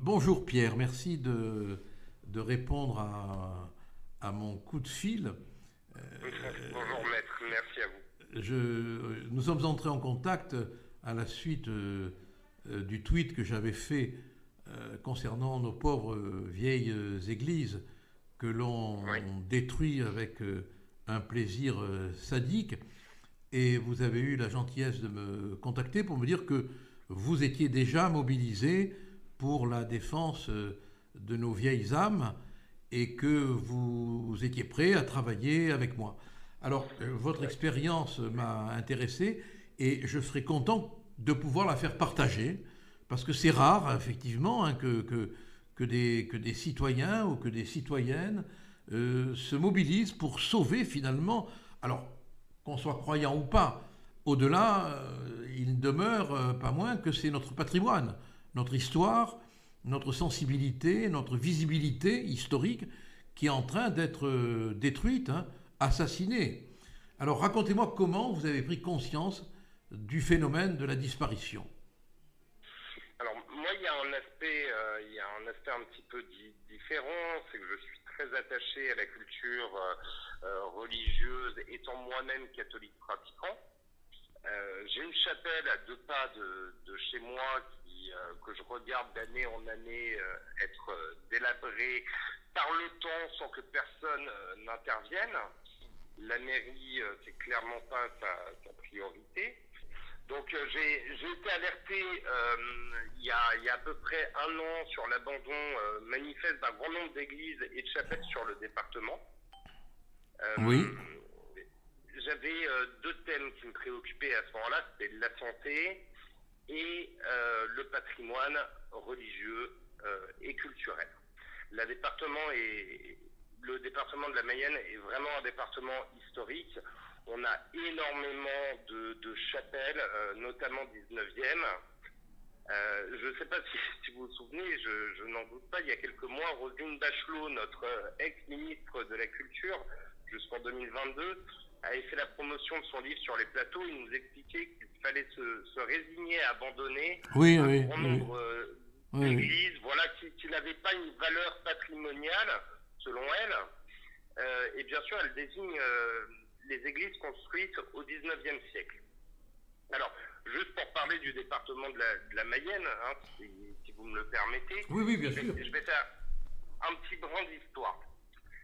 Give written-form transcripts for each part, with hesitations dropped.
Bonjour Pierre, merci de répondre à mon coup de fil. Bonjour maître, merci à vous. Nous sommes entrés en contact à la suite du tweet que j'avais fait concernant nos pauvres vieilles églises que l'on Oui, détruit avec un plaisir sadique. Et vous avez eu la gentillesse de me contacter pour me dire que vous étiez déjà mobilisé pour la défense de nos vieilles âmes et que vous étiez prêt à travailler avec moi. Alors, votre oui. expérience m'a intéressé et je serais content de pouvoir la faire partager parce que c'est rare, effectivement, hein, que des citoyens ou que des citoyennes se mobilisent pour sauver finalement. Alors, qu'on soit croyant ou pas, au-delà, il demeure pas moins que c'est notre patrimoine, notre histoire, notre sensibilité, notre visibilité historique qui est en train d'être détruite, hein, assassinée. Alors racontez-moi comment vous avez pris conscience du phénomène de la disparition. Alors moi il y a un aspect un petit peu différent, c'est que je suis très attaché à la culture religieuse, étant moi-même catholique pratiquant. J'ai une chapelle à 2 pas de chez moi que je regarde d'année en année être délabrée par le temps sans que personne n'intervienne. La mairie, c'est clairement pas sa priorité. Donc j'ai été alerté il y a à peu près un an sur l'abandon manifeste d'un grand nombre d'églises et de chapelles sur le département. Oui, Euh, J'avais 2 thèmes qui me préoccupaient à ce moment-là, c'était la santé et le patrimoine religieux et culturel. La département est, le département de la Mayenne est vraiment un département historique. On a énormément de chapelles, notamment 19e. Je ne sais pas si vous vous souvenez, je n'en doute pas, il y a quelques mois, Roselyne Bachelot, notre ex-ministre de la Culture, jusqu'en 2022, avait fait la promotion de son livre sur les plateaux. Il nous expliquait qu'il fallait se résigner à abandonner oui, un oui, grand oui, nombre oui, oui. d'églises, voilà, qui n'avaient pas une valeur patrimoniale, selon elle. Et bien sûr, elle désigne les églises construites au 19e siècle. Alors, juste pour parler du département de la Mayenne, hein, si vous me le permettez, Oui, oui, bien sûr. je vais faire un petit brin d'histoire.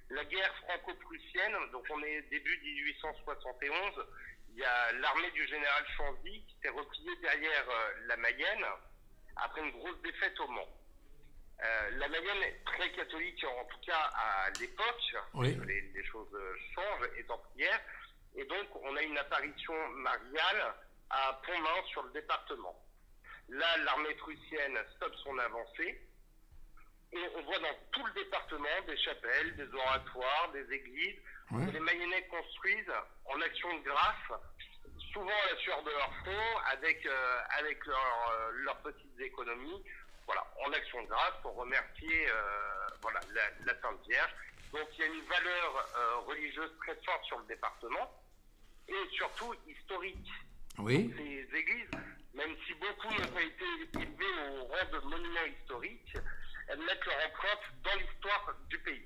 La guerre franco-prussienne, donc on est début 1871, il y a l'armée du général Chanzy qui s'est repliée derrière la Mayenne après une grosse défaite au Mans. La Mayenne est très catholique, en tout cas à l'époque, parce Oui, que les choses changent, est en prière. Et donc, on a une apparition mariale à Pontmain sur le département. Là, l'armée prussienne stoppe son avancée. Et on voit dans tout le département des chapelles, des oratoires, des églises oui, que les Mayennais construisent en action de grâce, souvent à la sueur de leur front, avec leurs petites économies, voilà, en action de grâce pour remercier voilà, la Sainte Vierge. Donc il y a une valeur religieuse très forte sur le département et surtout historique. Donc oui. ces églises, même si beaucoup n'ont pas été élevées au rang de monuments historiques, elles mettent leur empreinte dans l'histoire du pays.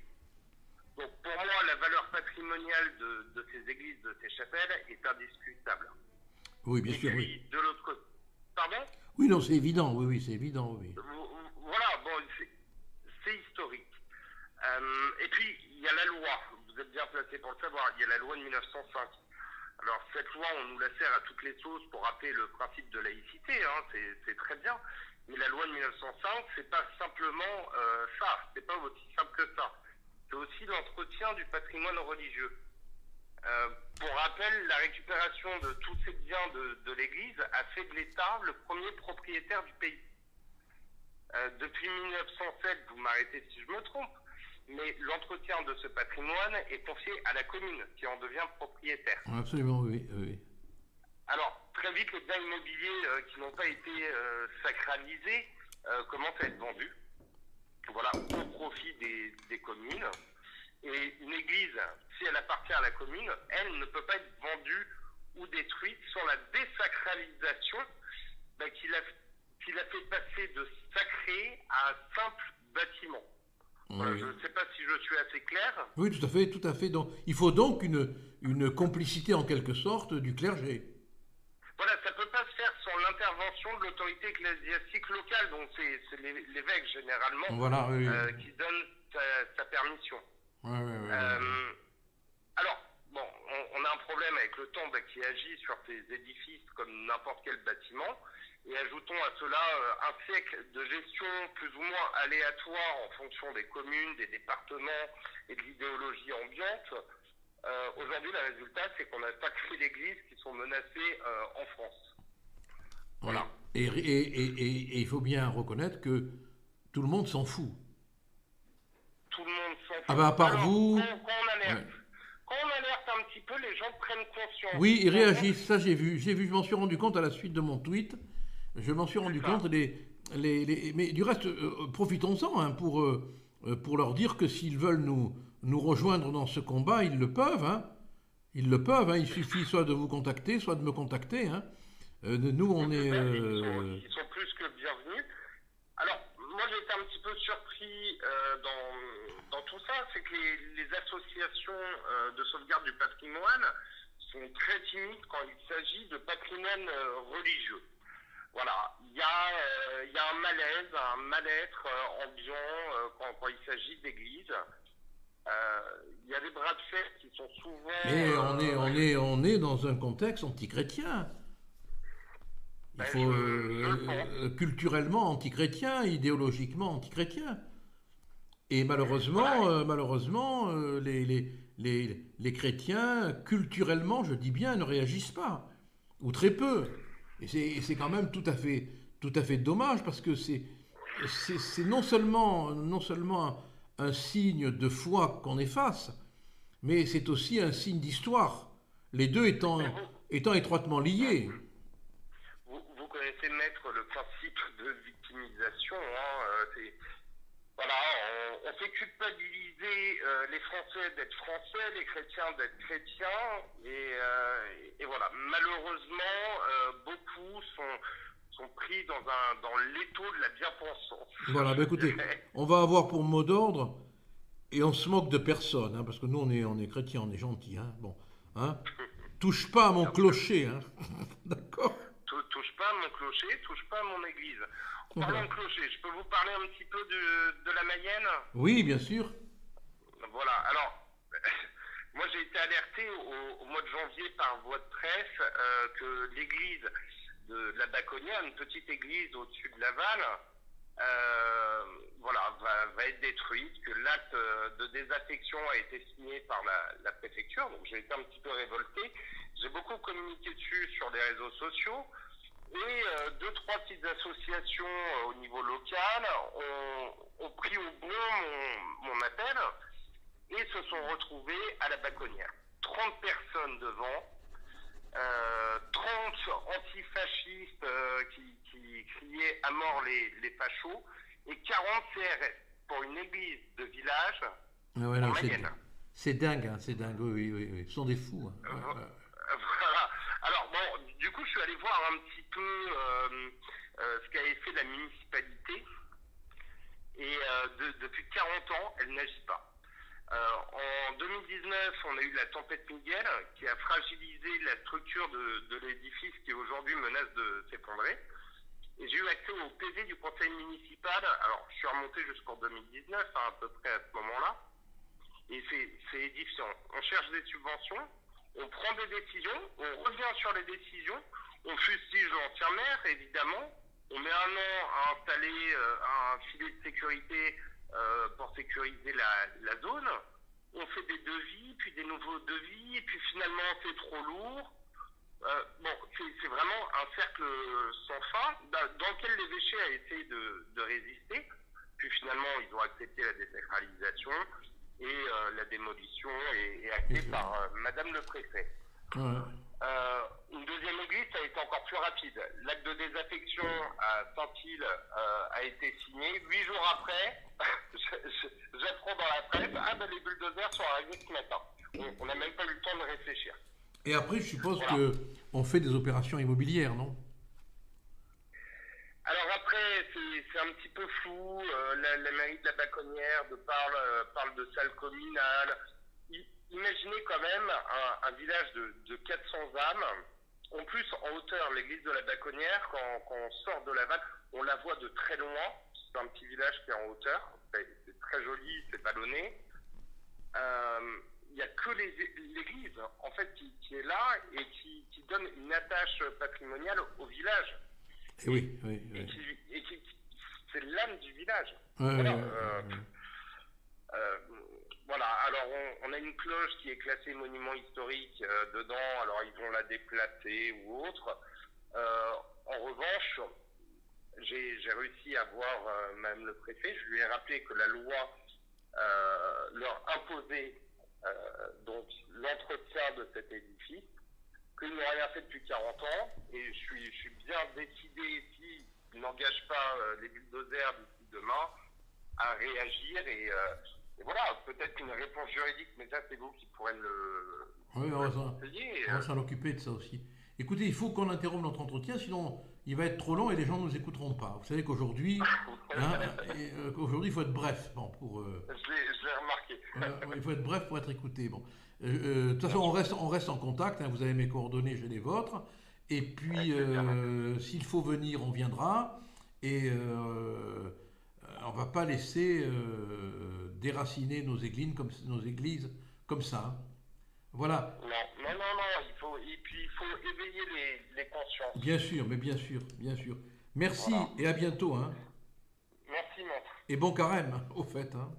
Donc pour moi, la valeur patrimoniale de ces églises, de ces chapelles, est indiscutable. Oui, bien Et sûr, oui. puis de l'autre côté, pardon. Oui, non, c'est évident, oui, oui, c'est évident, oui. Voilà, bon, c'est historique. Et puis, il y a la loi. Vous êtes bien placé pour le savoir. Il y a la loi de 1905. Alors, cette loi, on nous la sert à toutes les sauces pour rappeler le principe de laïcité. Hein, c'est très bien. Mais la loi de 1905, c'est pas simplement ça. C'est pas aussi simple que ça. C'est aussi l'entretien du patrimoine religieux. Pour rappel, la récupération de tous ces biens de l'Église a fait de l'État le premier propriétaire du pays. Depuis 1907, vous m'arrêtez si je me trompe, mais l'entretien de ce patrimoine est confié à la commune qui en devient propriétaire. Absolument, oui, oui. Alors, très vite, les biens immobiliers qui n'ont pas été sacralisés commencent à être vendus, voilà, au profit des communes. Et une église, si elle appartient à la commune, elle ne peut pas être vendue ou détruite sans la désacralisation bah, qu'il a fait passer de sacré à un simple bâtiment. Oui. Je ne sais pas si je suis assez clair. Oui, tout à fait, tout à fait. Donc, il faut donc une complicité en quelque sorte du clergé. Voilà, ça ne peut pas se faire sans l'intervention de l'autorité ecclésiastique locale, donc c'est l'évêque généralement Voilà, oui. qui donne sa permission. Ouais, ouais, ouais, Alors, bon, on a un problème avec le temps qui agit sur ces édifices comme n'importe quel bâtiment, et ajoutons à cela un siècle de gestion plus ou moins aléatoire en fonction des communes, des départements et de l'idéologie ambiante. Aujourd'hui, le résultat, c'est qu'on a sacré l'église qui sont menacées en France. Voilà. Et il faut bien reconnaître que tout le monde s'en fout. Tout le monde s'en fout. Ah ben, à part alors, vous... Quand on alerte un petit peu, les gens prennent conscience. Oui, ils réagissent. Ça, j'ai vu, je m'en suis rendu compte à la suite de mon tweet. Je m'en suis rendu compte. Mais du reste, profitons-en hein, pour leur dire que s'ils veulent nous rejoindre dans ce combat, ils le peuvent. Hein. Ils le peuvent. Hein. Il suffit soit de vous contacter, soit de me contacter. Hein. Nous, on est... Ils sont plus que bienvenus. Alors, moi, j'ai été un petit peu surpris dans tout ça. C'est que les associations de sauvegarde du patrimoine sont très timides quand il s'agit de patrimoine religieux. Voilà, il y a un malaise, un mal-être ambiant quand il s'agit d'église. Il y a des bras de fer qui sont souvent... Mais on est dans un contexte antichrétien. Il faut culturellement antichrétien, idéologiquement antichrétien. Et malheureusement, les chrétiens, culturellement, je dis bien, ne réagissent pas, ou très peu. Et c'est quand même tout à fait dommage, parce que c'est non seulement un signe de foi qu'on efface, mais c'est aussi un signe d'histoire, les deux étant étroitement liés. Vous connaissez, maître, le principe de victimisation. Voilà, on fait culpabiliser les Français d'être Français, les chrétiens d'être chrétiens, et voilà. Malheureusement, beaucoup sont pris dans l'étau de la bien-pensance. Voilà, ben écoutez, on va avoir pour mot d'ordre, et on se moque de personne, hein, parce que nous on est chrétiens, on est gentils, hein, bon, hein, touche pas à mon clocher, hein, d'accord? Touche pas à mon clocher, touche pas à mon église. En parlant de clocher, je peux vous parler un petit peu de la Mayenne? Oui, bien sûr. Voilà, alors, moi j'ai été alerté au mois de janvier par voie de presse que l'église de la Baconnière, une petite église au-dessus de Laval, va être détruite, que l'acte de désaffection a été signé par la préfecture, donc j'ai été un petit peu révolté. J'ai beaucoup communiqué dessus sur les réseaux sociaux, et 2-3 petites associations au niveau local ont pris au bon mon appel et se sont retrouvées à la Baconnière. 30 personnes devant, 30 antifascistes qui criaient à mort les fachos, et 40 CRS pour une église de village en Mayenne. C'est dingue, hein, c'est dingue, oui. Ils sont des fous. Hein. Voilà. Alors, bon, du coup, je suis allé voir un petit peu ce qu'avait fait la municipalité. Et depuis 40 ans, elle n'agit pas. En 2019, on a eu la tempête Miguel qui a fragilisé la structure de l'édifice qui aujourd'hui menace de s'effondrer. Et j'ai eu accès au PV du conseil municipal. Alors, je suis remonté jusqu'en 2019, à peu près à ce moment-là. Et c'est édifiant. On cherche des subventions, on prend des décisions, on revient sur les décisions, on fustige l'ancien maire, évidemment. On met un an à installer un filet de sécurité pour sécuriser la zone. On fait des devis, puis des nouveaux devis, et puis finalement c'est trop lourd. C'est vraiment un cercle sans fin dans lequel l'évêché a essayé de résister. Puis finalement, ils ont accepté la désacralisation et la démolition est actée par Madame le Préfet. Une deuxième église, ça a été encore plus rapide. L'acte de désaffection à Saint-Île a été signé. 8 jours après, j'apprends dans la presse, les bulldozers sont arrivés ce matin. On n'a même pas eu le temps de réfléchir. Et après, je suppose qu'on fait des opérations immobilières, non? Alors c'est un petit peu flou. La mairie de la Baconnière parle de salle communale. Imaginez quand même un village de 400 âmes. En plus, en hauteur, l'église de la Baconnière, quand on sort de la Vanne, on la voit de très loin. C'est un petit village qui est en hauteur. C'est très joli, c'est vallonné. Il n'y a que l'église, en fait, qui est là et qui donne une attache patrimoniale au village. Et oui, c'est l'âme du village. Ouais, voilà. Ouais. Voilà. Alors, on a une cloche qui est classée monument historique dedans. Alors, ils vont la déplacer ou autre. En revanche, j'ai réussi à voir même le préfet. Je lui ai rappelé que la loi leur imposait donc l'entretien de cet édifice, qu'ils n'ont rien fait depuis 40 ans, et je suis bien décidé, s'ils n'engagent pas les bulldozers d'ici demain, à réagir, et voilà, peut-être une réponse juridique, mais ça c'est vous qui pourrez oui, on va s'en occuper de ça aussi. Écoutez, il faut qu'on interrompe notre entretien, sinon il va être trop long et les gens ne nous écouteront pas. Vous savez qu'aujourd'hui, il faut être bref. Bon, je l'ai remarqué. Il faut être bref pour être écouté. Bon. De toute façon, on reste en contact. Hein, vous avez mes coordonnées, j'ai les vôtres. Et puis, s'il faut venir, on viendra. Et on ne va pas laisser déraciner nos églises comme ça. Hein. Voilà. Non. Il faut éveiller les consciences. Bien sûr. Merci voilà. Et à bientôt. Hein. Merci, maître. Et bon carême, au fait. Hein.